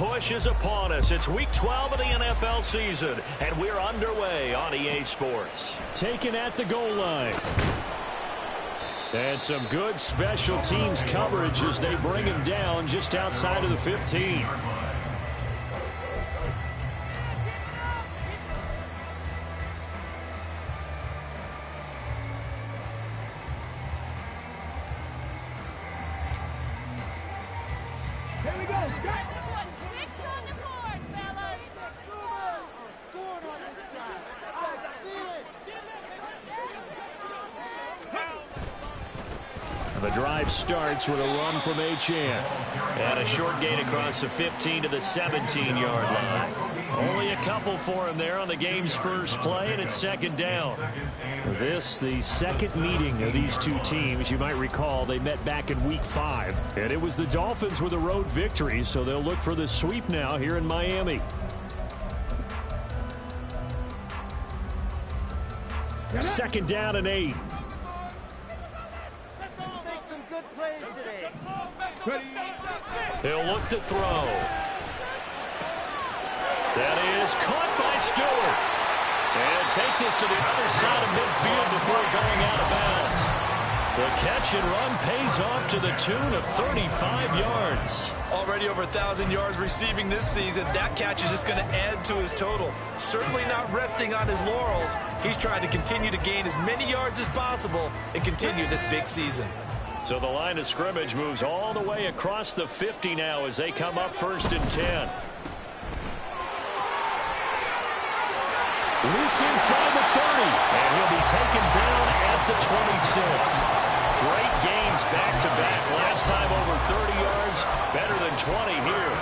push is upon us. It's Week 12 of the NFL season, and we're underway on EA Sports. Taken at the goal line. And some good special teams coverage as they bring him down just outside of the 15. The drive starts with a run from Achane. And a short gain across the 15 to the 17-yard line. Only a couple for him there on the game's first play, and it's second down. This, the second meeting of these two teams. You might recall they met back in Week 5. And it was the Dolphins with a road victory, so they'll look for the sweep now here in Miami. Second down and 8. He'll look to throw. That is caught by Stewart. And take this to the other side of midfield before going out of bounds. The catch and run pays off to the tune of 35 yards. Already over 1,000 yards receiving this season. That catch is just going to add to his total. Certainly not resting on his laurels. He's trying to continue to gain as many yards as possible and continue this big season. So the line of scrimmage moves all the way across the 50 now as they come up 1st and 10. Loose inside the 30. And he'll be taken down at the 26. Great gains back-to-back. Last time over 30 yards, better than 20 here.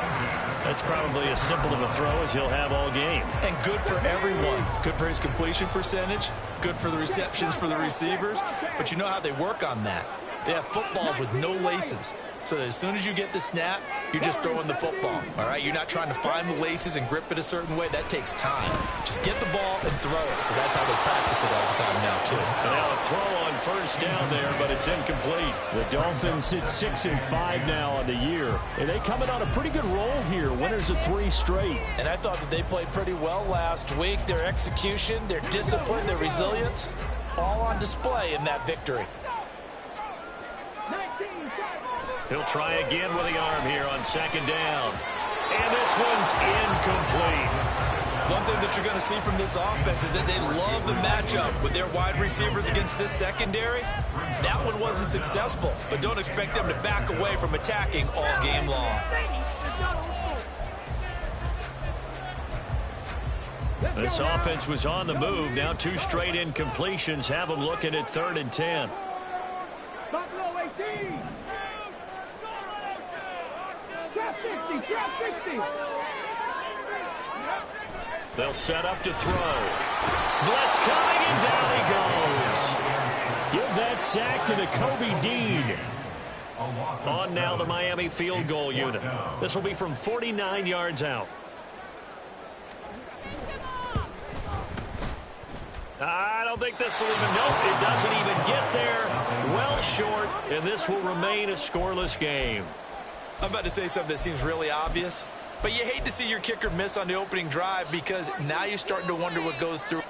That's probably as simple of a throw as he'll have all game. And good for everyone. Good for his completion percentage. Good for the receptions for the receivers. But you know how they work on that. They have footballs with no laces. So that as soon as you get the snap, you're just throwing the football. All right? You're not trying to find the laces and grip it a certain way. That takes time. Just get the ball and throw it. So that's how they practice it all the time now, too. And now a throw on first down there, but it's incomplete. The Dolphins sit 6-5 now on the year. And they coming on a pretty good roll here. Winners of 3 straight. And I thought that they played pretty well last week. Their execution, their discipline, their resilience, all on display in that victory. He'll try again with the arm here on second down. And this one's incomplete. One thing that you're going to see from this offense is that they love the matchup with their wide receivers against this secondary. That one wasn't successful, but don't expect them to back away from attacking all game long. This offense was on the move. Now 2 straight incompletions have them looking at 3rd and 10. They'll set up to throw. Blitz coming, and down he goes. Give that sack to the Kobe Dean. On now the Miami field goal unit. This will be from 49 yards out. I don't think this will even, nope, it doesn't even get there. Well short, and this will remain a scoreless game. I'm about to say something that seems really obvious, but you hate to see your kicker miss on the opening drive because now you're starting to wonder what goes through.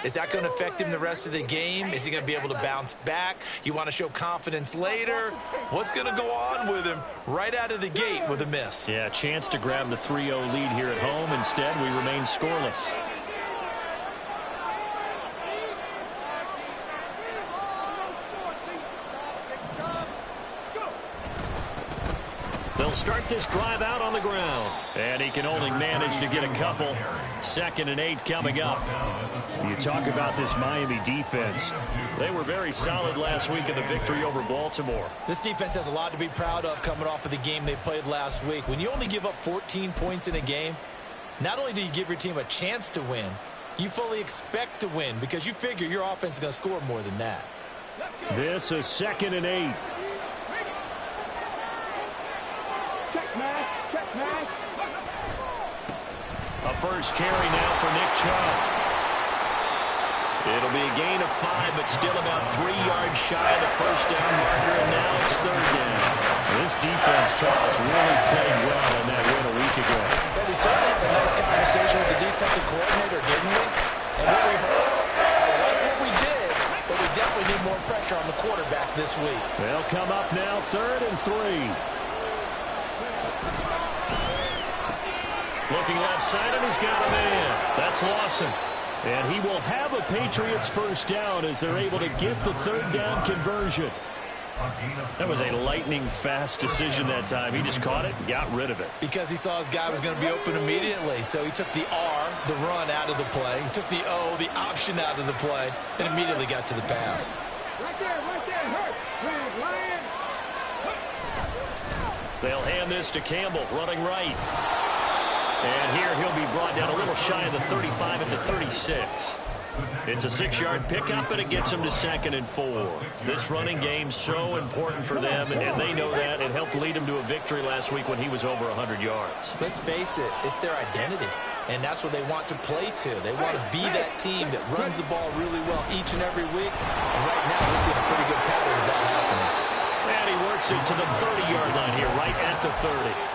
Is that going to affect him the rest of the game? Is he going to be able to bounce back? You want to show confidence later? What's going to go on with him right out of the gate with a miss? Yeah, chance to grab the 3-0 lead here at home. Instead, we remain scoreless. They'll start this drive out on the ground. And he can only manage to get a couple. 2nd and 8 coming up. You talk about this Miami defense. They were very solid last week in the victory over Baltimore. This defense has a lot to be proud of coming off of the game they played last week. When you only give up 14 points in a game, not only do you give your team a chance to win, you fully expect to win because you figure your offense is going to score more than that. This is 2nd and 8. A first carry now for Nick Chubb. It'll be a gain of 5, but still about 3 yards shy of the first down marker, and now it's 3rd down. This defense, Charles, really played well in that win a week ago. But we certainly had a nice conversation with the defensive coordinator, didn't we? And what we heard, I like what we did, but we definitely need more pressure on the quarterback this week. They'll come up now 3rd and 3. Looking left side, and he's got a man. That's Lawson. And he will have a Patriots first down as they're able to get the 3rd down conversion. That was a lightning-fast decision that time. He just caught it and got rid of it. Because he saw his guy was going to be open immediately. So he took the R, the run, out of the play. He took the O, the option, out of the play, and immediately got to the pass. Right there, hurt. Ryan. They'll hand this to Campbell, running right. And here he'll be brought down a little shy of the 35 at the 36. It's a 6-yard pickup, and it gets him to 2nd and 4. This running game's so important for them, and they know that. It helped lead him to a victory last week when he was over 100 yards. Let's face it, it's their identity, and that's what they want to play to. They want to be that team that runs the ball really well each and every week, and right now we're seeing a pretty good pattern of that happening. And he works it to the 30-yard line here, right at the 30.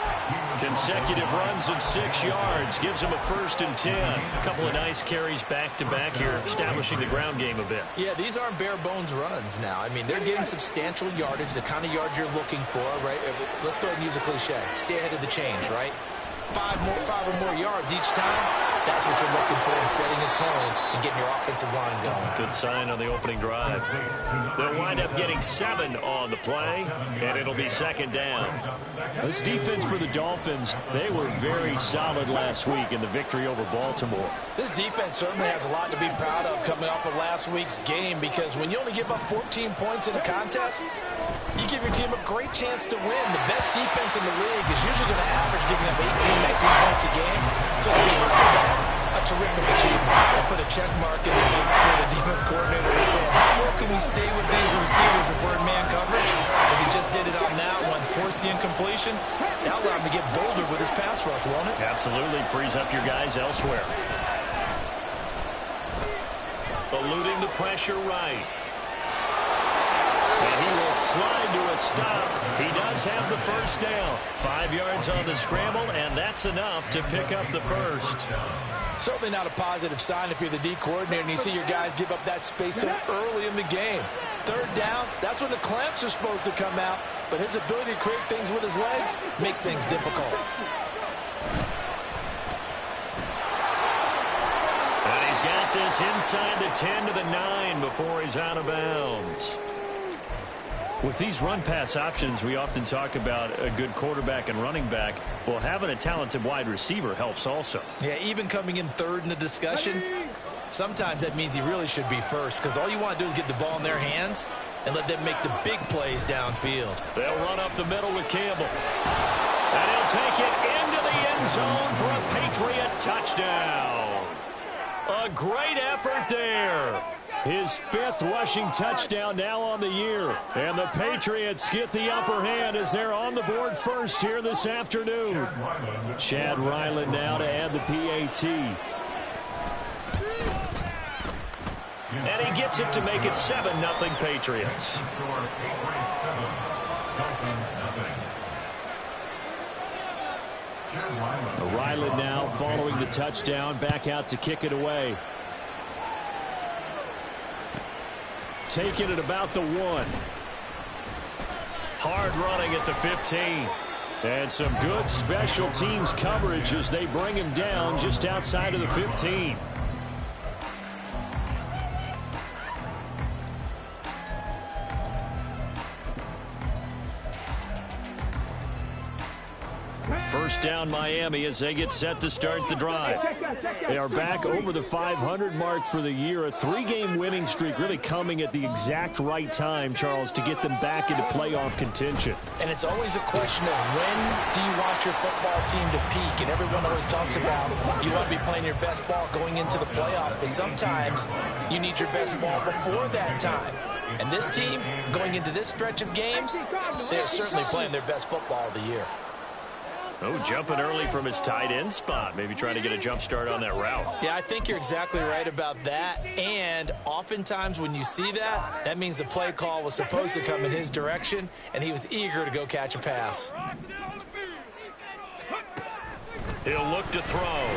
Consecutive runs of 6 yards gives him a 1st and 10. A couple of nice carries back-to-back here, establishing the ground game a bit. Yeah, these aren't bare-bones runs now. I mean, they're getting substantial yardage, the kind of yards you're looking for, right? Let's go ahead and use a cliche. Stay ahead of the change, right? 5 or more yards each time. That's what you're looking for in setting a tone and getting your offensive line going. Good sign on the opening drive. They'll wind up getting 7 on the play, and it'll be 2nd down. This defense for the Dolphins, they were very solid last week in the victory over Baltimore. This defense certainly has a lot to be proud of coming off of last week's game, because when you only give up 14 points in a contest, you give your team a great chance to win. The best defense in the league is usually going to average giving up 18, 19 points a game. So to be a terrific achievement. I'll put a check mark in the box where the defense coordinator was saying, how well can we stay with these receivers if we're in man coverage? Because he just did it on that one. Force the incompletion. That allowed him to get bolder with his pass rush, won't it? Absolutely. Frees up your guys elsewhere. Eluding the pressure right. And he will slide to a stop. He does have the first down. 5 yards on the scramble, and that's enough to pick up the first. Certainly not a positive sign if you're the D coordinator and you see your guys give up that space so early in the game. 3rd down, that's when the clamps are supposed to come out, but his ability to create things with his legs makes things difficult. And he's got this inside the 10 to the 9 before he's out of bounds. With these run-pass options, we often talk about a good quarterback and running back. Well, having a talented wide receiver helps also. Yeah, even coming in 3rd in the discussion, sometimes that means he really should be first, because all you want to do is get the ball in their hands and let them make the big plays downfield. They'll run up the middle with Campbell. And he'll take it into the end zone for a Patriot touchdown. A great effort there. His 5th rushing touchdown now on the year. And the Patriots get the upper hand as they're on the board first here this afternoon. Chad Ryland now to add the PAT. And he gets it to make it 7-0 Patriots. Ryland now following the touchdown, back out to kick it away. taken at about the 1. Hard running at the 15. And some good special teams coverage as they bring him down just outside of the 15. First down Miami as they get set to start the drive. They are back over the 500 mark for the year. A 3-game winning streak really coming at the exact right time, Charles, to get them back into playoff contention. And it's always a question of when do you want your football team to peak? And everyone always talks about you want to be playing your best ball going into the playoffs, but sometimes you need your best ball before that time. And this team, going into this stretch of games, they're certainly playing their best football of the year. Oh, jumping early from his tight end spot. Maybe trying to get a jump start on that route. Yeah, I think you're exactly right about that. And oftentimes when you see that, that means the play call was supposed to come in his direction, and he was eager to go catch a pass. He'll look to throw.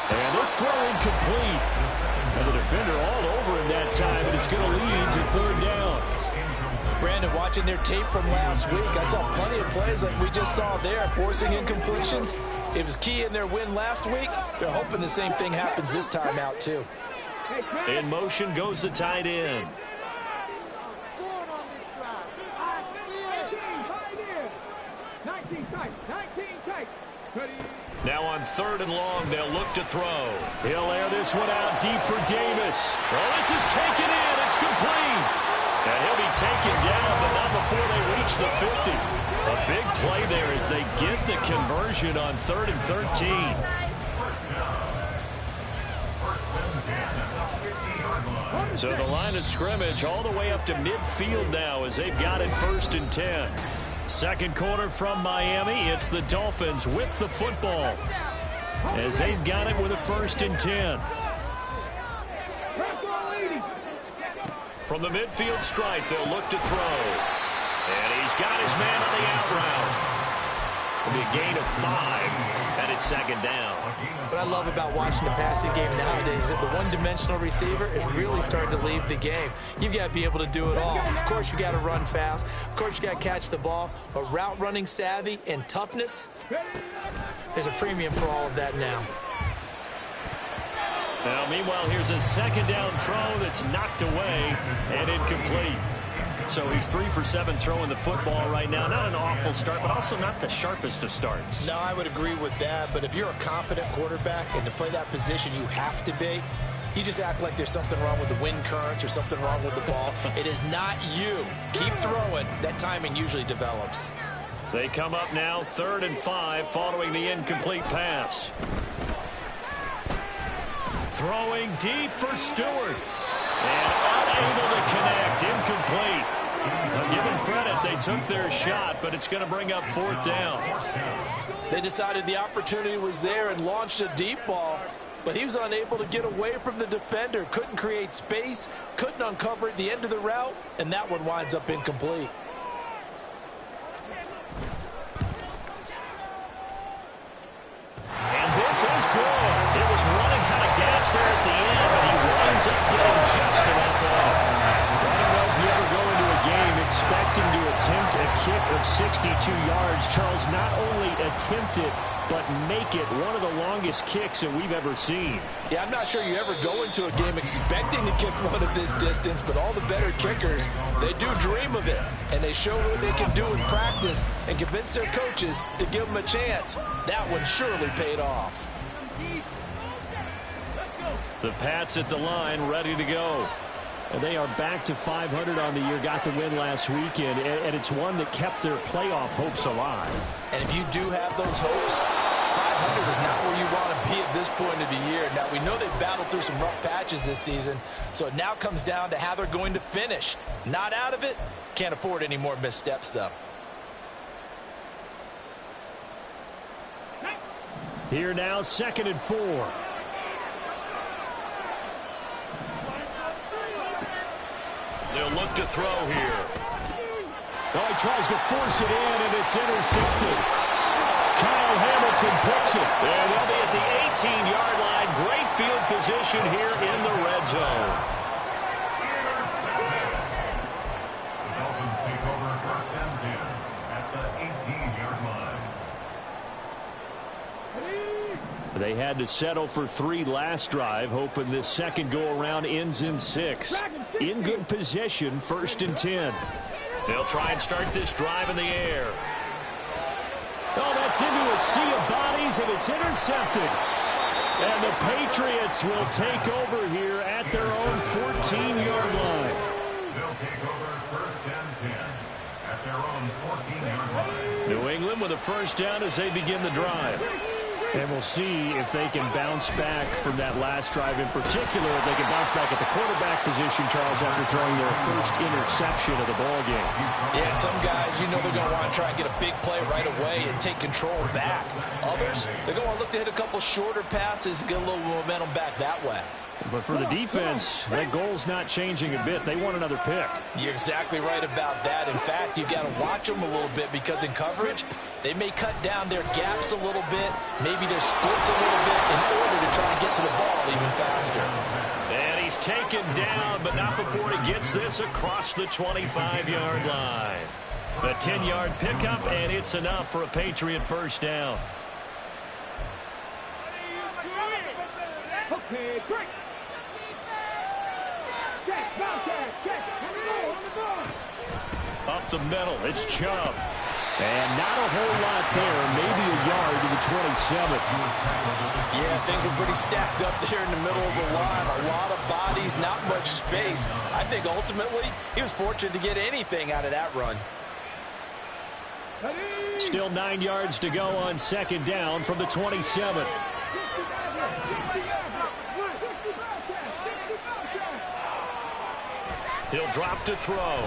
And this throw incomplete. And the defender all over him that time, and it's going to lead to 3rd down. Brandon, watching their tape from last week, I saw plenty of plays like we just saw there, forcing incompletions. It was key in their win last week. They're hoping the same thing happens this time out, too. In motion goes the tight end. Now on 3rd and long, they'll look to throw. He'll air this one out deep for Davis. Oh, this is taken in. It's complete. And he'll be taken down, but not before they reach the 50. A big play there as they get the conversion on 3rd and 13. So the line of scrimmage all the way up to midfield now as they've got it 1st and 10. Second quarter from Miami. It's the Dolphins with the football as they've got it with a 1st and 10. From the midfield stripe, they'll look to throw. And he's got his man on the out route. It'll be a gain of 5, and it's 2nd down. What I love about watching the passing game nowadays is that the one-dimensional receiver is really starting to leave the game. You've got to be able to do it all. Of course, you got to run fast. Of course, you got to catch the ball. But route running savvy and toughness, there's a premium for all of that now. Now, meanwhile, here's a 2nd down throw that's knocked away and incomplete. So he's 3 for 7 throwing the football right now. Not an awful start, but also not the sharpest of starts. No, I would agree with that. But if you're a confident quarterback and to play that position, you have to be. You just act like there's something wrong with the wind currents or something wrong with the ball. It is not you. Keep throwing. That timing usually develops. They come up now 3rd and 5 following the incomplete pass. Throwing deep for Stewart. And unable to connect. Incomplete. I'll give them credit. They took their shot, but it's going to bring up 4th down. They decided the opportunity was there and launched a deep ball, but he was unable to get away from the defender. Couldn't create space, couldn't uncover at the end of the route, and that one winds up incomplete. And this is good. It was running out of gas there at the end, but he winds up getting just enough off. I don't know if you ever go into a game expecting to attempt a kick of 62 yards. Charles, not only attempt it, but make it one of the longest kicks that we've ever seen. Yeah, I'm not sure you ever go into a game expecting to kick one of this distance, but all the better kickers, they do dream of it, and they show what they can do in practice and convince their coaches to give them a chance. That one surely paid off. The Pats at the line, ready to go. And they are back to 500 on the year, got the win last weekend, and it's one that kept their playoff hopes alive. And if you do have those hopes, 500 is not where you want to be at this point of the year. Now, we know they've battled through some rough patches this season, so it now comes down to how they're going to finish. Not out of it, can't afford any more missteps, though. Here now, 2nd and 4. They'll look to throw here. Oh, he tries to force it in, and it's intercepted. Kyle Hamilton picks it. And they'll be at the 18-yard line. Great field position here in the red zone. They had to settle for 3 last drive, hoping this second go-around ends in 6. In good position, 1st and 10. They'll try and start this drive in the air. Oh, that's into a sea of bodies, and it's intercepted. And the Patriots will take over here at their own 14-yard line. They'll take over 1st and 10 at their own 14-yard line. New England with a first down as they begin the drive. And we'll see if they can bounce back from that last drive in particular. If they can bounce back at the quarterback position, Charles, after throwing their first interception of the ballgame. Yeah, and some guys, you know they're going to want to try and get a big play right away and take control back. Others, they're going to look to hit a couple shorter passes and get a little momentum back that way. But for the defense, that goal's not changing a bit. They want another pick. You're exactly right about that. In fact, you've got to watch them a little bit because in coverage, they may cut down their gaps a little bit, maybe their splits a little bit in order to try and get to the ball even faster. And he's taken down, but not before he gets this across the 25-yard line. A 10-yard pickup, and it's enough for a Patriot first down. Okay, break. Up the middle, it's Chubb. And not a whole lot there, maybe a yard to the 27. Yeah, things were pretty stacked up there in the middle of the line. A lot of bodies, not much space. I think ultimately he was fortunate to get anything out of that run. Still 9 yards to go on 2nd down from the 27. He'll drop to throw.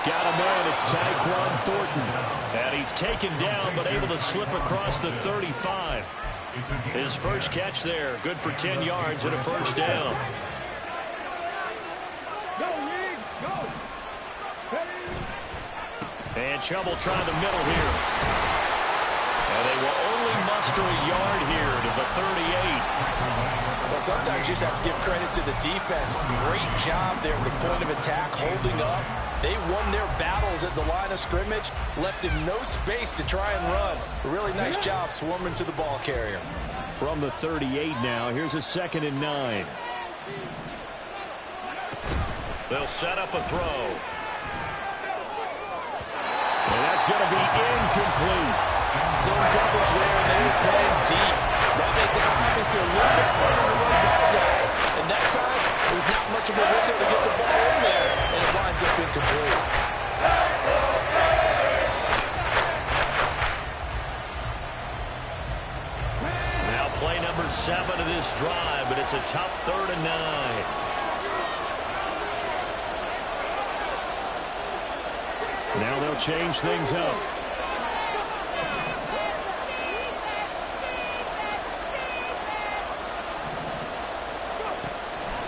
Got a man, it's Tyquan Thornton. And he's taken down, but able to slip across the 35. His first catch there, good for 10 yards and a first down. And Chubb will try the middle here. And they will only muster a yard here to the 38. Well, sometimes you just have to give credit to the defense. Great job there at the point of attack, holding up. They won their battles at the line of scrimmage, left him no space to try and run. A really nice job swarming to the ball carrier. From the 38 now, here's a 2nd and 9. They'll set up a throw. And that's going to be incomplete. Zone coverage there, and they're playing deep. That makes it obviously a little bit harder to run ball guys. And that time, there's not much of a window to get the ball in there, and it winds up incomplete. Now play number 7 of this drive, but it's a tough 3rd and 9. Now they'll change things up.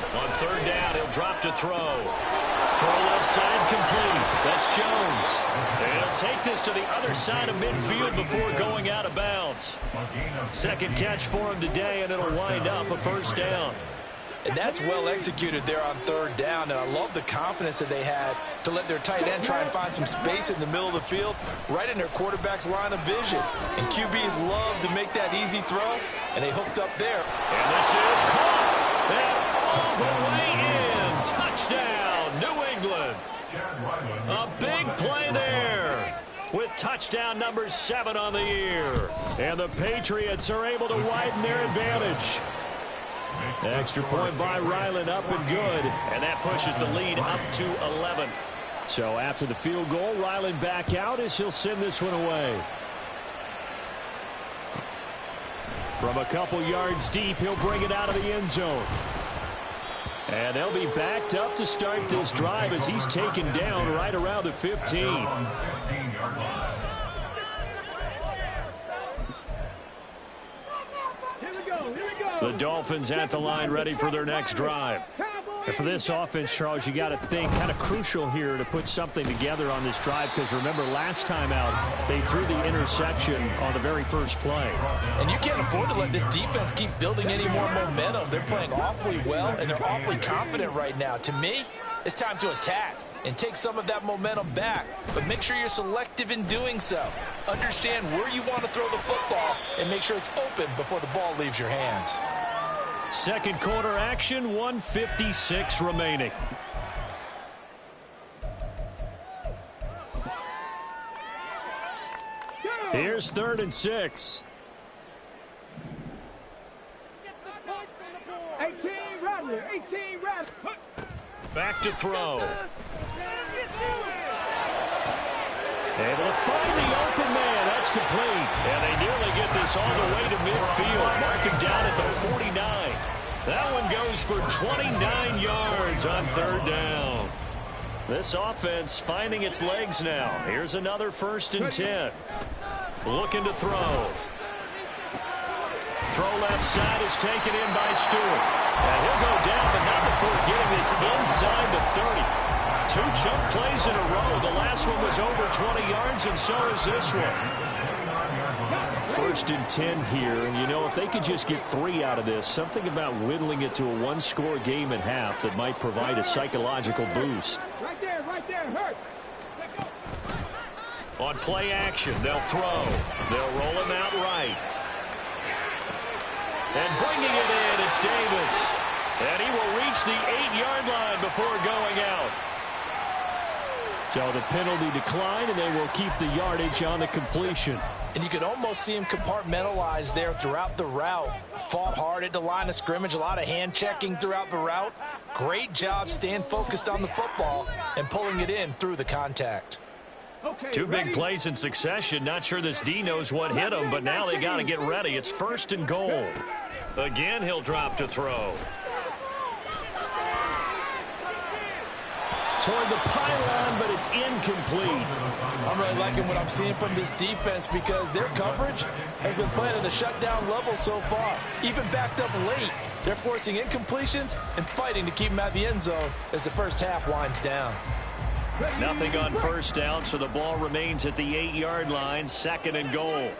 On 3rd down, he'll drop to throw. Throw left side complete. That's Jones. And he'll take this to the other side of midfield before going out of bounds. 2nd catch for him today, and it'll wind up a first down. And that's well executed there on 3rd down. And I love the confidence that they had to let their tight end try and find some space in the middle of the field, right in their quarterback's line of vision. And QBs love to make that easy throw, and they hooked up there. And this is caught. And all the way in. Touchdown, New England. A big play there with touchdown number 7 on the year. And the Patriots are able to widen their advantage. Extra point by Ryland, up and good. And that pushes the lead up to 11. So after the field goal, Ryland back out as he'll send this one away. From a couple yards deep, he'll bring it out of the end zone. And they'll be backed up to start this drive as he's taken down right around the 15. The Dolphins at the line, ready for their next drive. And for this offense, Charles, you got to think kind of crucial here to put something together on this drive, because remember last time out they threw the interception on the very first play. And you can't afford to let this defense keep building any more momentum. They're playing awfully well, and they're awfully confident right now. To me, it's time to attack. and take some of that momentum back. But make sure you're selective in doing so. Understand where you want to throw the football and make sure it's open before the ball leaves your hands. Second quarter action, 1:56 remaining. Here's 3rd and 6. 18 Rattler, 18 Rattler. Back to throw. Able to find the open man. That's complete. And they nearly get this all the way to midfield. Mark him down at the 49. That one goes for 29 yards on 3rd down. This offense finding its legs now. Here's another 1st and 10. Looking to throw. Throw left side is taken in by Stewart. And he'll go down, but not before getting this inside the 30. 2 chunk plays in a row. The last one was over 20 yards, and so is this one. 1st and 10 here, and you know, if they could just get 3 out of this, something about whittling it to a 1-score game at half that might provide a psychological boost. Right there, hurt. On play action, they'll throw. They'll roll him out right. And bringing it in, it's Davis. And he will reach the 8-yard line before going out. So the penalty declined, and they will keep the yardage on the completion. And you could almost see him compartmentalize there throughout the route. Fought hard at the line of scrimmage, a lot of hand checking throughout the route. Great job staying focused on the football and pulling it in through the contact. Okay, 2 big plays in succession. Not sure this D knows what hit him, but now they got to get ready. It's 1st and goal. Again, he'll drop to throw. Toward the pylon, but it's incomplete. I'm really liking what I'm seeing from this defense because their coverage has been playing at a shutdown level so far. Even backed up late, they're forcing incompletions and fighting to keep them at the end zone as the first half winds down. Nothing on 1st down, so the ball remains at the 8-yard line, 2nd and goal.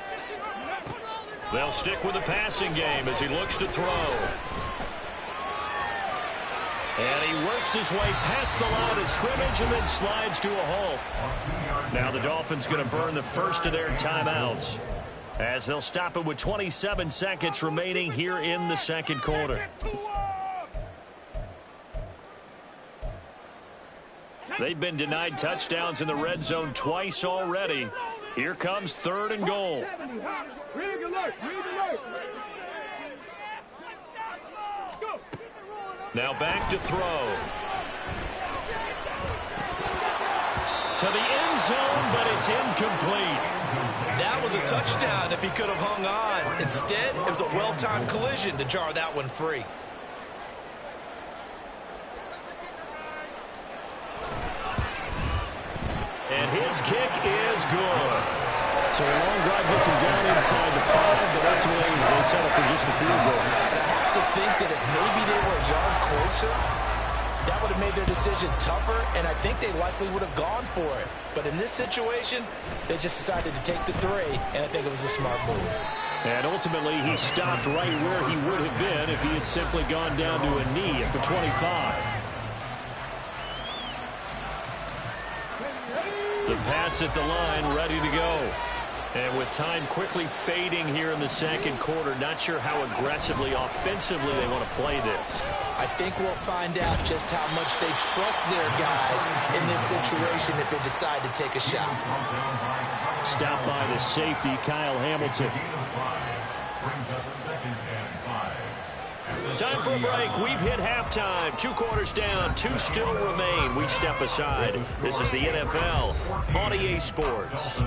They'll stick with the passing game as he looks to throw. And he works his way past the line of scrimmage and then slides to a halt. Now the Dolphins going to burn the first of their timeouts as they'll stop it with 27 seconds remaining here in the 2nd quarter. They've been denied touchdowns in the red zone twice already. Here comes 3rd and goal. Now back to throw. To the end zone, but it's incomplete. That was a touchdown if he could have hung on. Instead, it was a well-timed collision to jar that one free. And his kick is good. So a long drive gets him down inside the 5, but ultimately they settle for just the field goal. I have to think that if maybe they were a yard closer, that would have made their decision tougher, and I think they likely would have gone for it. But in this situation, they just decided to take the 3, and I think it was a smart move. And ultimately, he stopped right where he would have been if he had simply gone down to a knee at the 25. The Pats at the line, ready to go. And with time quickly fading here in the 2nd quarter, not sure how aggressively, offensively they want to play this. I think we'll find out just how much they trust their guys in this situation if they decide to take a shot. Stopped by the safety, Kyle Hamilton. Time for a break. We've hit halftime. 2 quarters down. 2 still remain. We step aside. This is the NFL on EA Sports.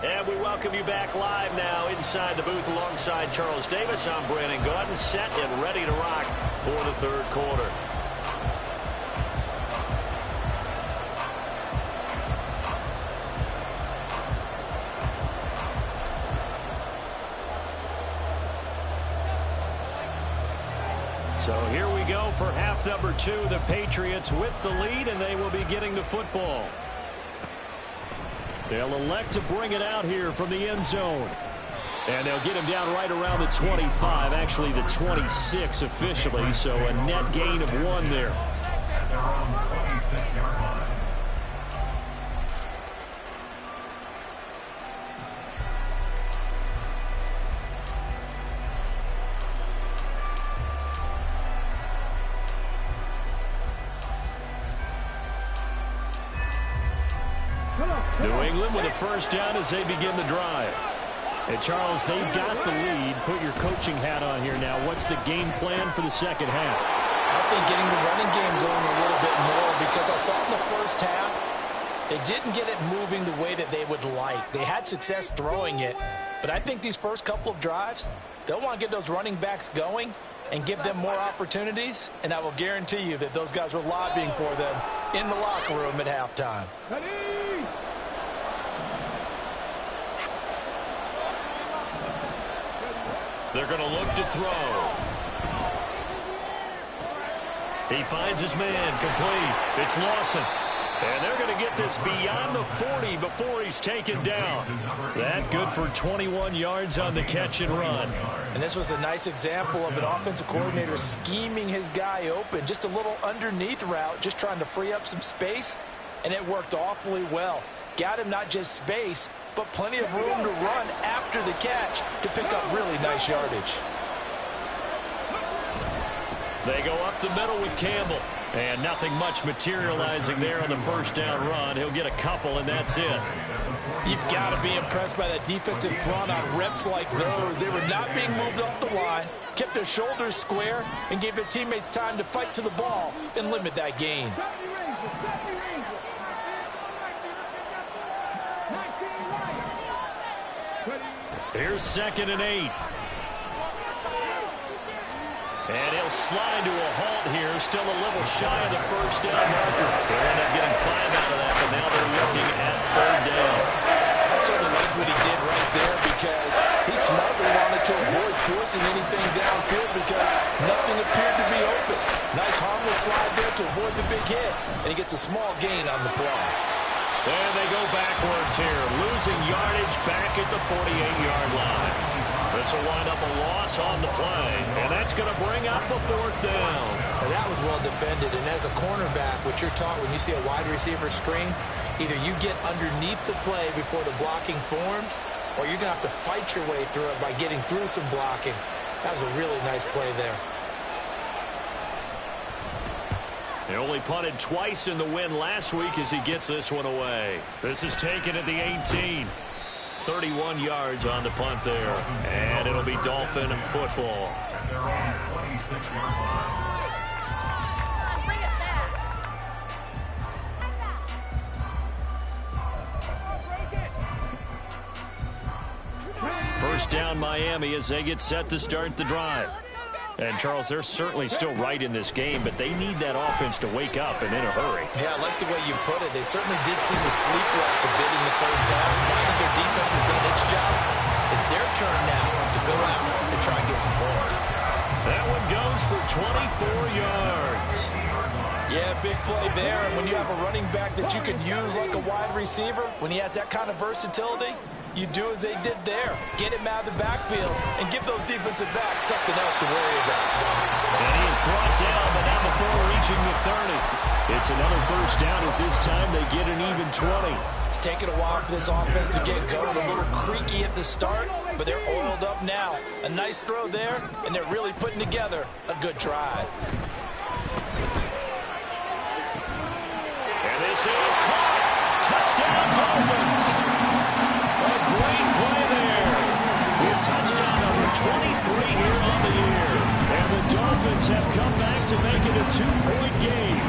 And we welcome you back live now inside the booth alongside Charles Davis. I'm Brandon Gaudin, set and ready to rock for the 3rd quarter. So here we go for half number 2. The Patriots with the lead, and they will be getting the football. They'll elect to bring it out here from the end zone. And they'll get him down right around the 25, actually the 26 officially, so a net gain of 1 there. At their own 26-yard line. New England with a first down as they begin the drive. And Charles, they've got the lead. Put your coaching hat on here now. What's the game plan for the second half? I think getting the running game going a little bit more, because I thought in the first half they didn't get it moving the way that they would like. They had success throwing it, but I think these first couple of drives, they'll want to get those running backs going and give them more opportunities, and I will guarantee you that those guys were lobbying for them in the locker room at halftime. They're going to look to throw. He finds his man, complete. It's Lawson. And they're going to get this beyond the 40 before he's taken down. That good for 21 yards on the catch and run. And this was a nice example of an offensive coordinator scheming his guy open. Just a little underneath route, just trying to free up some space. And it worked awfully well. Got him not just space, but plenty of room to run after the catch to pick up really nice yardage. They go up the middle with Campbell. And nothing much materializing there on the first down run. He'll get a couple, and that's it. You've got to be impressed by that defensive front on reps like those. They were not being moved off the line, kept their shoulders square, and gave their teammates time to fight to the ball and limit that gain. Here's 2nd and 8. And he'll slide to a halt here, still a little shy of the first down marker. They'll end up getting 5 out of that, but now they're looking at 3rd down. I certainly like what he did right there, because he smartly wanted to avoid forcing anything downfield because nothing appeared to be open. Nice harmless slide there to avoid the big hit, and he gets a small gain on the play. And they go backwards here, losing yardage back at the 48-yard line. This will wind up a loss on the play, and that's going to bring up a 4th down. Now that was well defended, and as a cornerback, what you're taught when you see a wide receiver screen, either you get underneath the play before the blocking forms, or you're going to have to fight your way through it by getting through some blocking. That was a really nice play there. They only punted twice in the win last week as he gets this one away. This is taken at the 18. 31 yards on the punt there. And it'll be Dolphin football. At their own 26-yard line. First down Miami as they get set to start the drive. And, Charles, they're certainly still right in this game, but they need that offense to wake up and in a hurry. Yeah, I like the way you put it. They certainly did seem to sleepwalk a bit in the first half. Now that their defense has done its job, it's their turn now to go out and try and get some points. That one goes for 24 yards. Yeah, big play there. And when you have a running back that you can use like a wide receiver, when he has that kind of versatility, you do as they did there. Get him out of the backfield and give those defensive backs something else to worry about. And he is brought down, but not before reaching the 30. It's another first down as this time they get an even 20. It's taken a while for this offense to get going. A little creaky at the start, but they're oiled up now. A nice throw there, and they're really putting together a good drive. And this is caught. Touchdown, Dolphins. A great play there. With touchdown number 23 here on the year. And the Dolphins have come back to make it a 2-point game.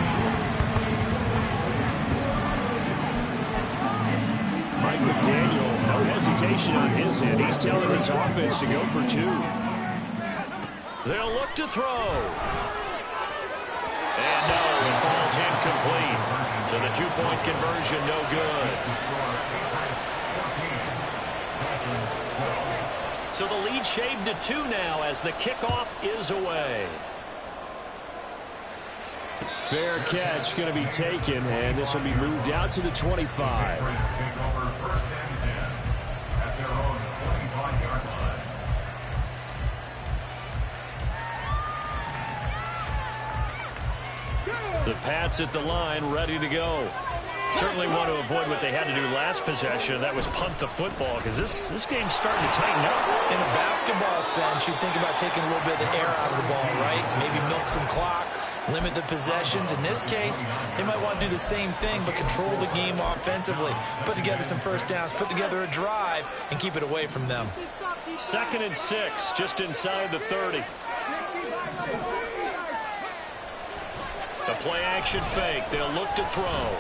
Mike McDaniel, no hesitation on his end. He's telling his offense to go for 2. They'll look to throw. And no, it falls incomplete. So the 2-point conversion no good. So the lead shaved to 2 now as the kickoff is away. Fair catch going to be taken, and this will be moved out to the 25. Take over 1st and 10 at their own 25-yard line. The Pats at the line, ready to go. Certainly want to avoid what they had to do last possession. That was punt the football, because this game's starting to tighten up. In a basketball sense, you think about taking a little bit of the air out of the ball, right? Maybe milk some clock, limit the possessions. In this case, they might want to do the same thing, but control the game offensively. Put together some first downs, put together a drive, and keep it away from them. 2nd and 6, just inside the 30. The play action fake. They'll look to throw.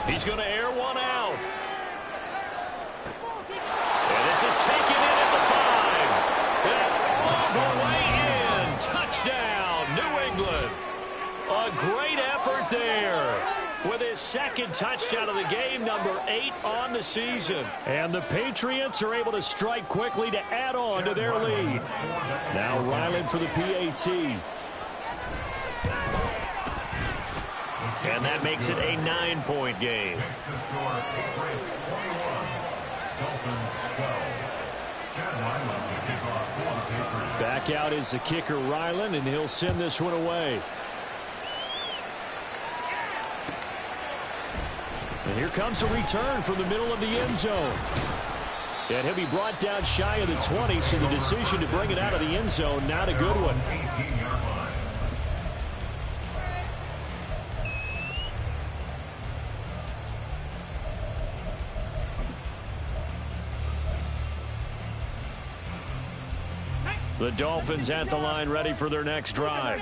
He's going to air one out. And this is taken in at the 5. And all the way in. Touchdown, New England. A great effort there. With his 2nd touchdown of the game, number 8 on the season. And the Patriots are able to strike quickly to add on to their lead. Now Ryland for the PAT. And that makes it a 9-point game. Makes the score Patriots 21, Dolphins 12. Chad Ryland to kick off for the Patriots. Back out is the kicker Ryland, and he'll send this one away. And here comes a return from the middle of the end zone. And he'll be brought down shy of the 20, so the decision to bring it out of the end zone, not a good one. 18-yard line. The Dolphins at the line, ready for their next drive.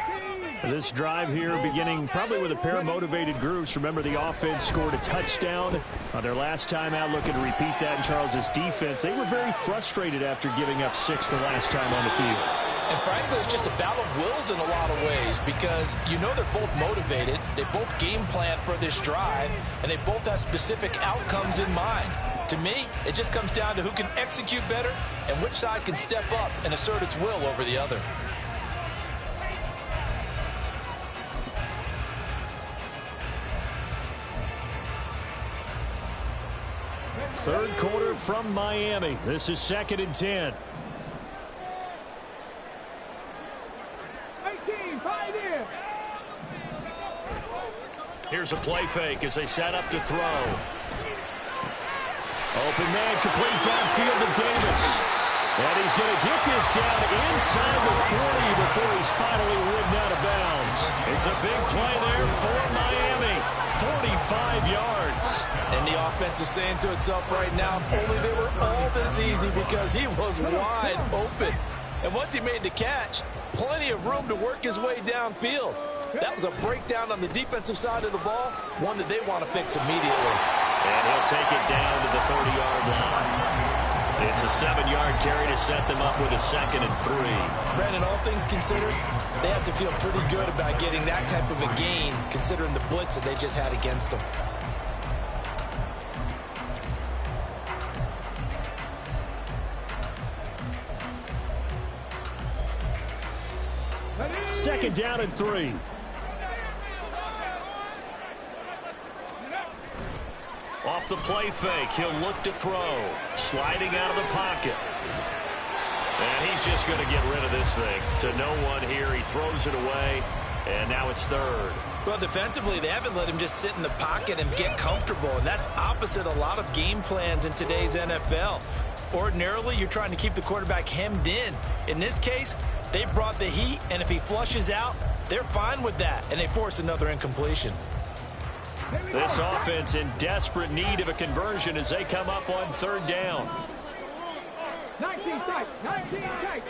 This drive here beginning probably with a pair of motivated groups. Remember, the offense scored a touchdown on their last time out, looking to repeat that in Charles's defense. They were very frustrated after giving up 6 the last time on the field. And frankly, it's just a battle of wills in a lot of ways, because you know they're both motivated, they both game plan for this drive, and they both have specific outcomes in mind. To me, it just comes down to who can execute better and which side can step up and assert its will over the other. Third quarter from Miami. This is 2nd and 10. 18, fight in. Here's a play fake as they set up to throw. Open man, complete downfield to Davis. And he's going to get this down inside the 40 before he's finally ridden out of bounds. It's a big play there for Miami. 45 yards. And the offense is saying to itself right now, if only they were all this easy, because he was wide open. And once he made the catch, plenty of room to work his way downfield. That was a breakdown on the defensive side of the ball, one that they want to fix immediately. And he'll take it down to the 30-yard line. It's a 7-yard carry to set them up with a 2nd and 3. Brandon, all things considered, they have to feel pretty good about getting that type of a gain, considering the blitz that they just had against them. Second down and 3. Off the play fake, he'll look to throw. Sliding out of the pocket. And he's just going to get rid of this thing. To no one here, he throws it away, and now it's 3rd. Well, defensively, they haven't let him just sit in the pocket and get comfortable, and that's opposite a lot of game plans in today's NFL. Ordinarily, you're trying to keep the quarterback hemmed in. In this case, they brought the heat, and if he flushes out, they're fine with that, and they force another incompletion. This offense in desperate need of a conversion as they come up on 3rd down. 19 tight, 19 tight.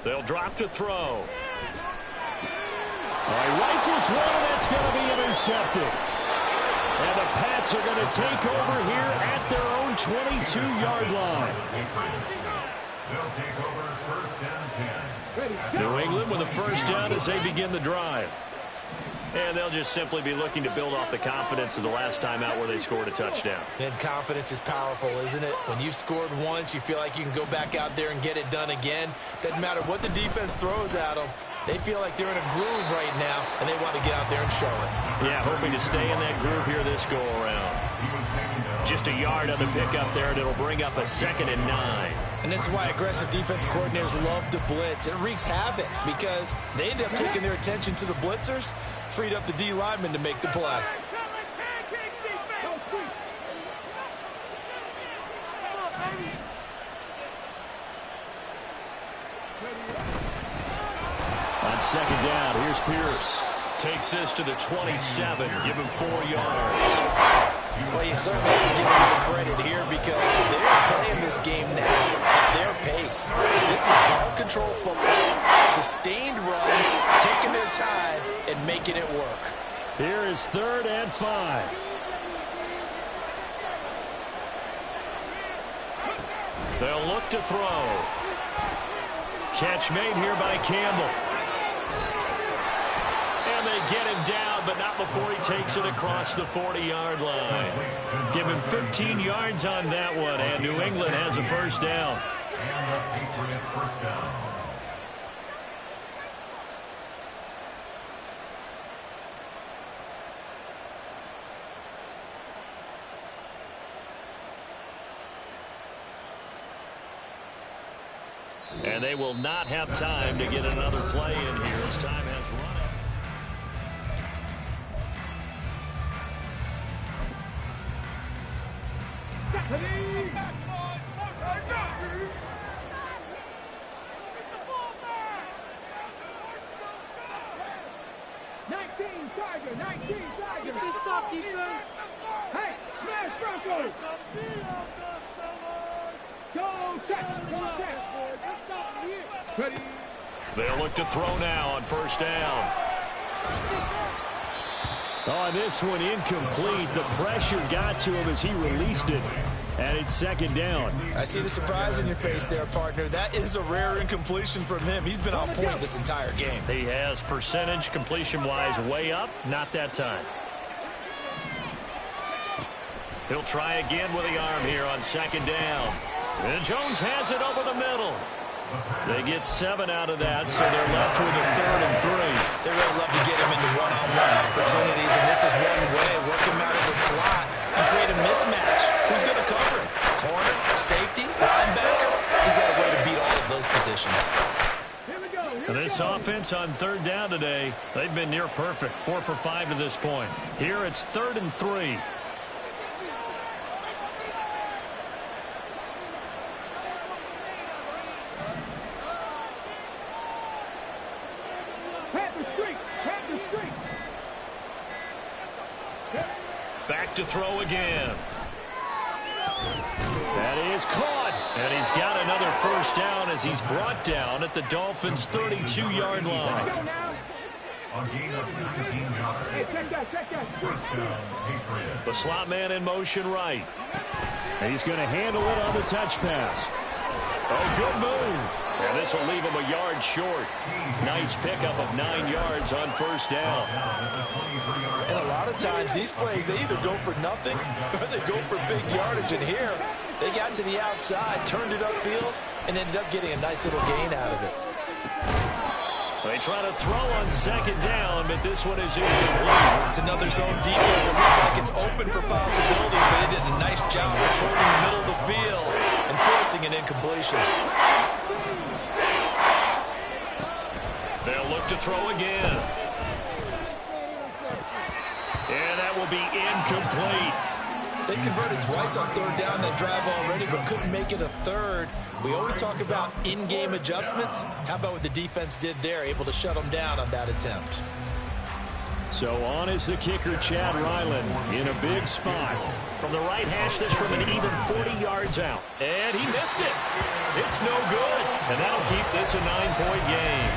They'll drop to throw. Rifles one, that's going to be intercepted. And the Pats are going to take over here at their own 22-yard line. They'll take over 1st and 10. New England with a 1st down as they begin the drive. And they'll just simply be looking to build off the confidence of the last time out where they scored a touchdown. And confidence is powerful, isn't it? When you've scored once, you feel like you can go back out there and get it done again. Doesn't matter what the defense throws at them. They feel like they're in a groove right now, and they want to get out there and show it. Yeah, hoping to stay in that groove here this go-around. He was taken to Just a yard on the pickup there, and it'll bring up a 2nd and 9. And this is why aggressive defense coordinators love to blitz. It wreaks havoc because they end up taking their attention to the blitzers, freed up the D lineman to make the play. On 2nd down, here's Pierce. Takes this to the 27. Give him 4 yards. Well, you certainly have to give them the credit here because they're playing this game now at their pace. This is ball control football. Sustained runs, taking their time, and making it work. Here is 3rd and 5. They'll look to throw. Catch made here by Campbell. And they get him down, but not before he takes it across the 40-yard line. Give him 15 yards on that one, and New England has a first down. And a Patriot first down. And they will not have time to get another play in here as time has run out. Hey, smash Broncos! Go check! Go check! Ready? They'll look to throw now on 1st down. On this one, incomplete. The pressure got to him as he released it. And it's 2nd down. I see the surprise in your face there, partner. That is a rare incompletion from him. He's been on point this entire game. He has percentage completion-wise way up. Not that time. He'll try again with the arm here on 2nd down. And Jones has it over the middle. They get 7 out of that, so they're left with a 3rd and 3. They really love to get him into one-on-one opportunities, and this is one way. Work him out of the slot and create a mismatch. Who's going to cover him? Corner, safety, linebacker? He's got a way to beat all of those positions. And this offense on 3rd down today, they've been near perfect. 4 for 5 to this point. Here it's 3rd and 3. Back to throw again. That is caught. And he's got another first down as he's brought down at the Dolphins' 32-yard line. On gain of 17 yards. Hey, check that. First down, Patriots. The slot man in motion right. And he's going to handle it on the touch pass. Oh, good move. And this will leave him a yard short. Nice pickup of 9 yards on 1st down. And a lot of times these plays, they either go for nothing or they go for big yardage. And here, they got to the outside, turned it upfield, and ended up getting a nice little gain out of it. They try to throw on 2nd down, but this one is incomplete. It's another zone defense. It looks like it's open for possibilities, but they did a nice job controlling the middle of the field and forcing an incompletion. They'll look to throw again. And that will be incomplete. They converted twice on 3rd down that drive already, but couldn't make it a 3rd. We always talk about in-game adjustments. How about what the defense did there, able to shut them down on that attempt? So on is the kicker, Chad Ryland, in a big spot. From the right hash, this from an even 40 yards out. And he missed it. It's no good. And that'll keep this a 9-point game.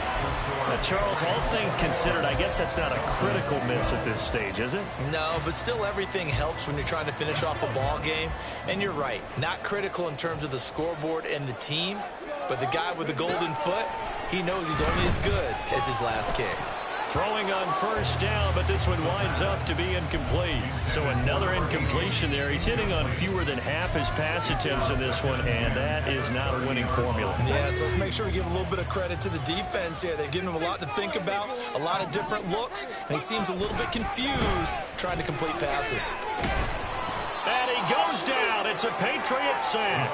Now, Charles, all things considered, I guess that's not a critical miss at this stage, is it? No, but still everything helps when you're trying to finish off a ball game. And you're right, not critical in terms of the scoreboard and the team, but the guy with the golden foot, he knows he's only as good as his last kick. Throwing on 1st down, but this one winds up to be incomplete. So another incompletion there. He's hitting on fewer than half his pass attempts in this one, and that is not a winning formula. Yeah, so let's make sure we give a little bit of credit to the defense here. They've given him a lot to think about, a lot of different looks, and he seems a little bit confused trying to complete passes. And he goes It's a Patriot sack.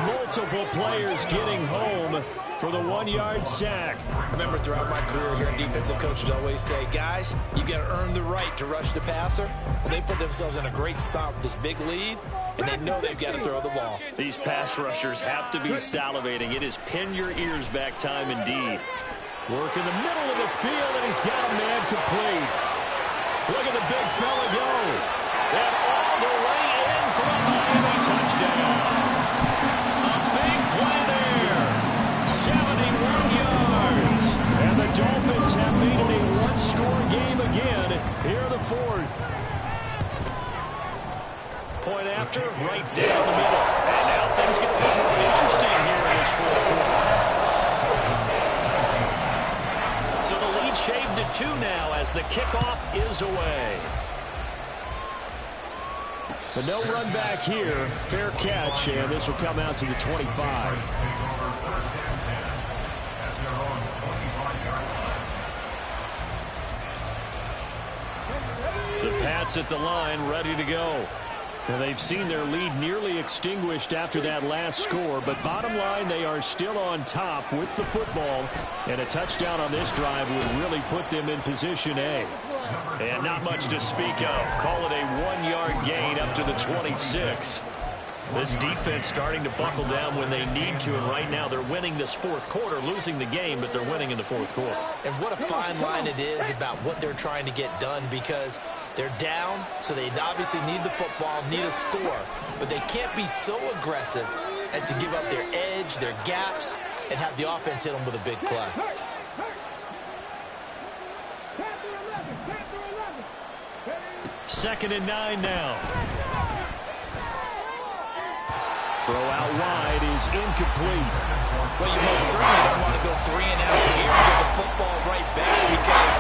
Multiple players getting home for the 1-yard sack. I remember throughout my career here, defensive coaches always say, guys, you got to earn the right to rush the passer. Well, they put themselves in a great spot with this big lead, and they know they've got to throw the ball. These pass rushers have to be salivating. It is pin your ears back time indeed. Work in the middle of the field, and he's got a man complete. Look at the big fella go. And all the way in for a Miami touchdown. A big play there. 71 yards. And the Dolphins have made it a one-score game again here in the fourth. Point after, right down the middle. And now things get a bit more interesting here in this fourth quarter. So the lead shaved to 2 now as the kickoff is away. But no run back here. Fair catch, and this will come out to the 25. The Pats at the line, ready to go. And they've seen their lead nearly extinguished after that last score, but bottom line, they are still on top with the football, and a touchdown on this drive would really put them in position A. And not much to speak of. Call it a 1-yard gain up to the 26. This defense starting to buckle down when they need to, and right now they're winning this fourth quarter, losing the game, but they're winning in the fourth quarter. And what a fine line it is about what they're trying to get done, because they're down, so they obviously need the football, need a score, but they can't be so aggressive as to give up their edge, their gaps, and have the offense hit them with a big play. Second and 9 now. Throw out wide is incomplete. Well, you most certainly don't want to go 3 and out here and get the football right back, because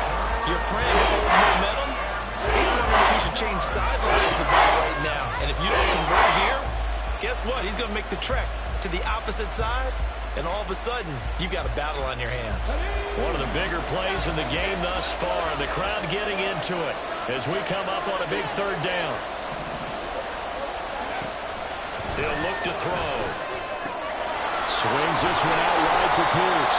your friend, old momentum, he's wondering if he should change sidelines about right now. And if you don't convert here, guess what? He's going to make the trek to the opposite side, and all of a sudden, you've got a battle on your hands. One of the bigger plays in the game thus far. The crowd getting into it as we come up on a big third down. He'll look to throw. Swings this one out wide for Pierce.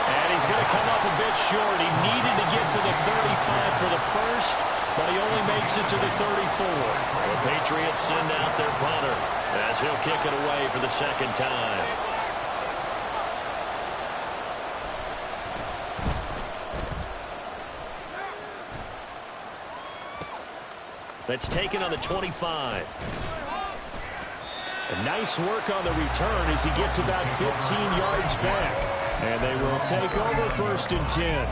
And he's going to come up a bit short. He needed to get to the 35 for the first, but he only makes it to the 34. The Patriots send out their punter as he'll kick it away for the second time. That's taken on the 25. A nice work on the return as he gets about 15 yards back. And they will take over first and 10.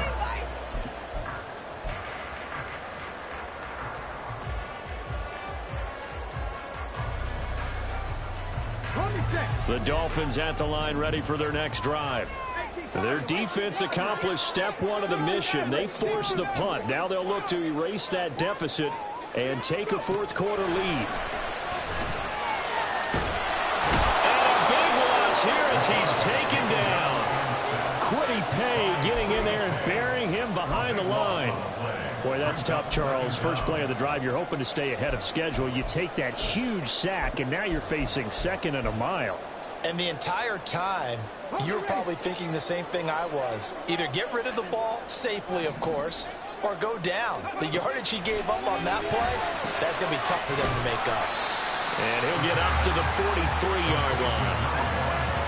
The Dolphins at the line ready for their next drive. Their defense accomplished step 1 of the mission. They forced the punt. Now they'll look to erase that deficit and take a fourth quarter lead. And a big loss here as he's taken down. Kwity Paye getting in there and burying him behind the line. Boy, that's tough, Charles. First play of the drive, you're hoping to stay ahead of schedule. You take that huge sack, and now you're facing second and a mile. And the entire time, you were probably thinking the same thing I was. Either get rid of the ball, safely, of course, or go down. The yardage he gave up on that play, that's going to be tough for them to make up. And he'll get up to the 43-yard line.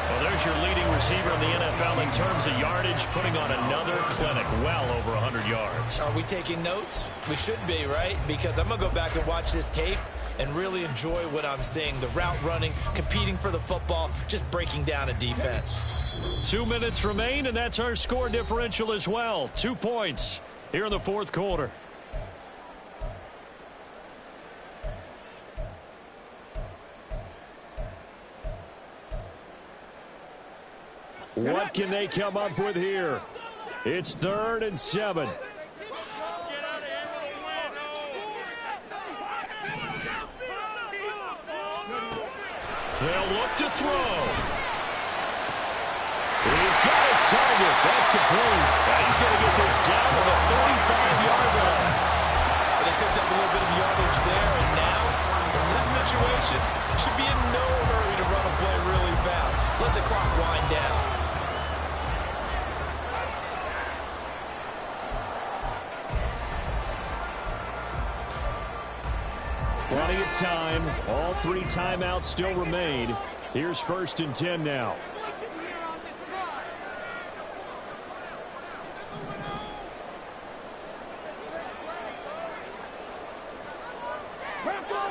Well, there's your leading receiver in the NFL in terms of yardage, putting on another clinic, well over 100 yards. Are we taking notes? We should be, right? Because I'm going to go back and watch this tape and really enjoy what I'm seeing. The route running, competing for the football, just breaking down a defense. 2 minutes remain, and that's our score differential as well. 2 points here in the fourth quarter. What can they come up with here? It's 3rd and 7. They'll look to throw. He's got his target. That's complete. And he's going to get this down to the 35-yard line. They picked up a little bit of yardage there, and now, in this situation, should be in no hurry to run a play really fast. Let the clock wind down. Plenty of time. All 3 timeouts still remain. Here's 1st and 10 now.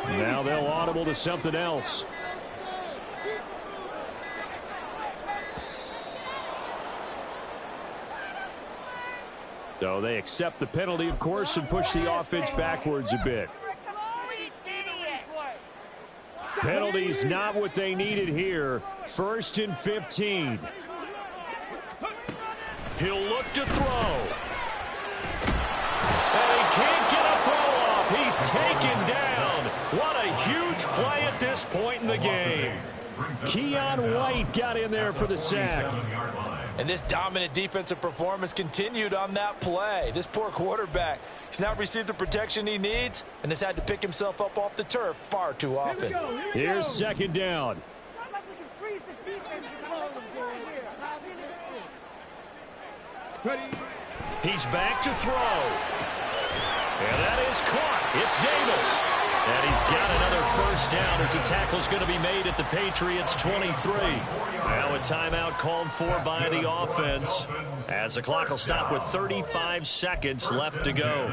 Now they'll audible to something else. So they accept the penalty, of course, and push the offense backwards a bit. Penalties not what they needed here. 1st and 15. He'll look to throw. And he can't get a throw off. He's taken down. What a huge play at this point in the game. Keon White got in there for the sack. And this dominant defensive performance continued on that play. This poor quarterback, he's not received the protection he needs and has had to pick himself up off the turf far too often. Here's 2nd down. He's back to throw. And that is caught. It's Davis. And he's got another 1st down as the tackle's going to be made at the Patriots 23. Now a timeout called for by the offense as the clock will stop with 35 seconds left to go.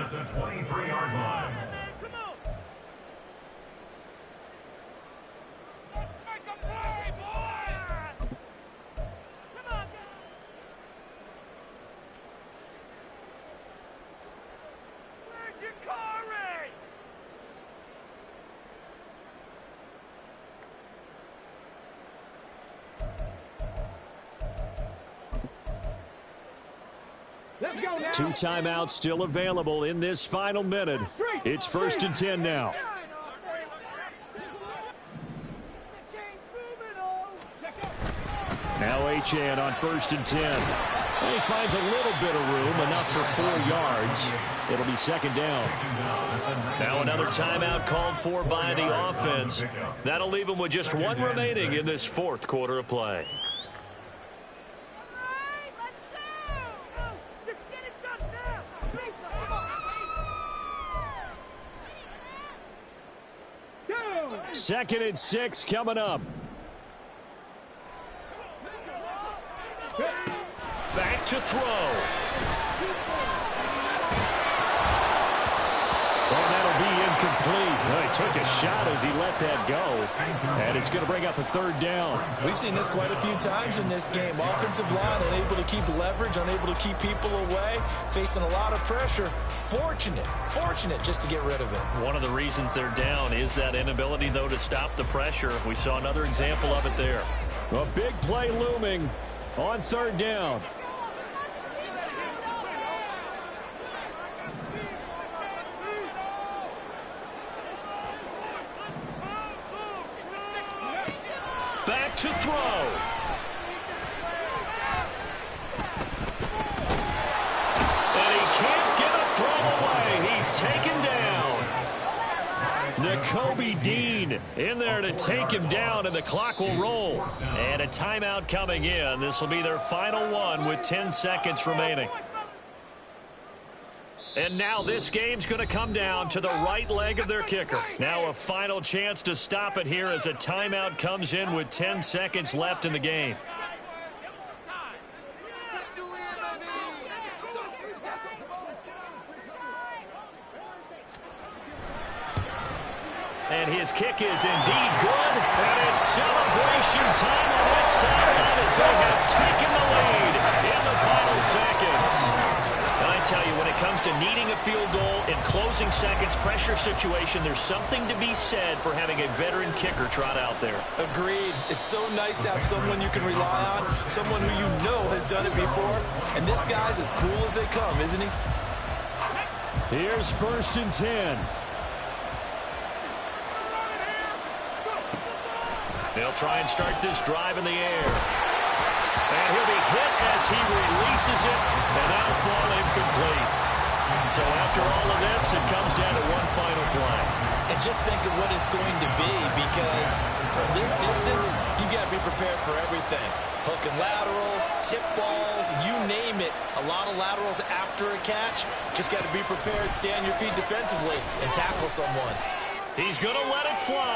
Two timeouts still available in this final minute. It's 1st and 10 now. Now Achane on 1st and 10. And he finds a little bit of room, enough for 4 yards. It'll be 2nd down. Now another timeout called for by the offense. That'll leave him with just 1 remaining in this 4th quarter of play. Second and 6 coming up. Back to throw. Oh, that'll be incomplete. Well, he took a shot as he let that go. And it's going to bring up a 3rd down. We've seen this quite a few times in this game. Offensive line unable to keep leverage, unable to keep people away, facing a lot of pressure. Fortunate just to get rid of it. One of the reasons they're down is that inability, though, to stop the pressure. We saw another example of it there. A big play looming on 3rd down. Back to throw. And he can't get a throw away. He's taken down. Nakobe Dean in there to take him down, and the clock will roll. And a timeout coming in. This will be their final one with 10 seconds remaining. And now this game's going to come down to the right leg of their kicker. Now a final chance to stop it here as a timeout comes in with 10 seconds left in the game. And his kick is indeed good. And it's celebration time on that sideline as they have taken the lead in the final seconds. And I tell you, when it comes to needing a field goal in closing seconds, pressure situation, there's something to be said for having a veteran kicker trot out there. Agreed. It's so nice to have someone you can rely on, someone who you know has done it before. And this guy's as cool as they come, isn't he? Here's 1st and 10. They'll try and start this drive in the air. And he'll be hit as he releases it, and that'll fall incomplete. So after all of this, it comes down to one final play. And just think of what it's going to be, because from this distance, you got to be prepared for everything. Hook and laterals, tip balls, you name it. A lot of laterals after a catch. Just got to be prepared, stay on your feet defensively, and tackle someone. He's going to let it fly.